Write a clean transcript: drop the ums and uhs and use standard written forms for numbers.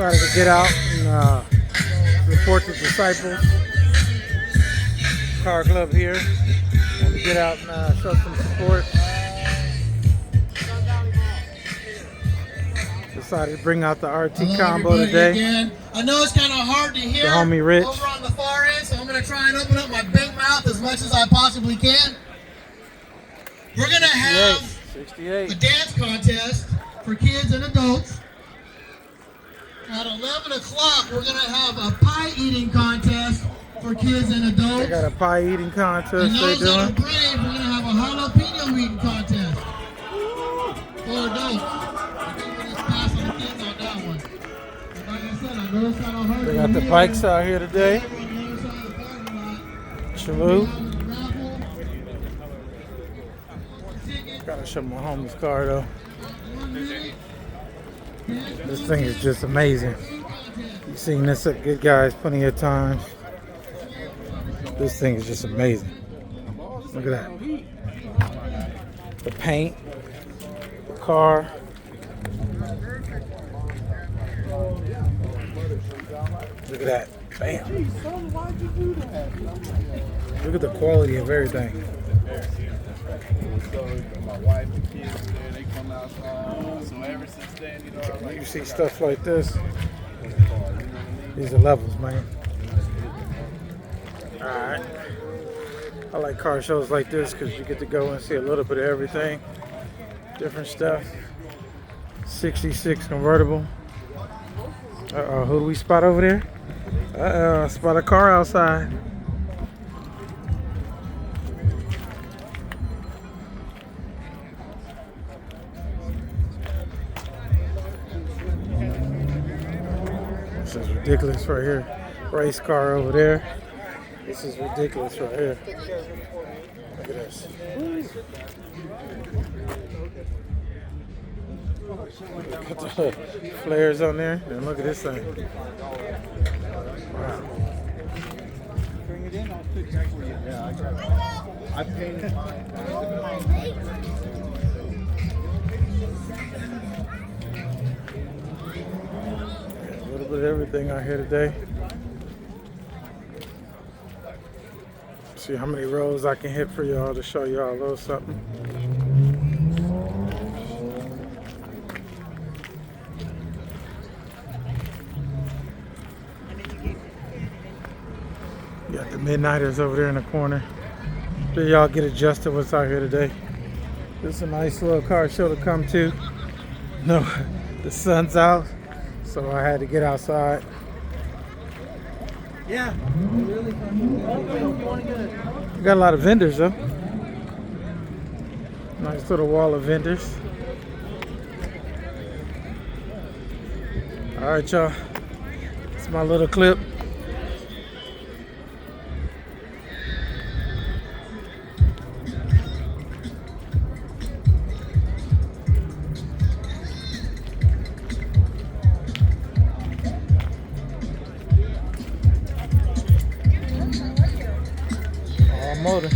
Decided to get out and report the disciples. Car Club here. Want to get out and show some support. Decided to bring out the RT combo today. Again. I know it's kind of hard to hear the homie Rich over on the far end, so I'm going to try and open up my big mouth as much as I possibly can. We're going to have 68. a dance contest for kids and adults. At 11 o'clock, we're going to have a pie eating contest for kids and adults. They got a pie eating contest. And those they doing. that are brave, we're going to have a jalapeno eating contest for adults. I think we're just passing the kids on that one. And like I said, I know it's kind of hard. They got the bikes out here today. Chalou. Gotta show my homie's car though. This thing is just amazing. You've seen this at Good Guys plenty of times. This thing is just amazing. Look at that. The paint, the car. Look at that. Bam. Look at the quality of everything. My wife and kids there, they come outside. So ever since then, You see stuff like this. These are levels, man. Alright. I like car shows like this because you get to go and see a little bit of everything. Different stuff. 66 convertible. Uh-oh, who do we spot over there? Uh-oh, spot a car outside. This is ridiculous right here. Race car over there. This is ridiculous right here. Look at this. Got the flares on there. And look at this thing. Wow. bring it in, I'll fix it for you. Yeah, I painted mine. A little bit of everything out here today. See how many rows I can hit for y'all to show y'all a little something. Got the Midnighters over there in the corner. So y'all get adjusted what's out here today. This is a nice little car show to come to. No, the sun's out, so I had to get outside. Yeah. Really? We got a lot of vendors though. Nice little wall of vendors. All right, y'all. It's my little clip. Motor.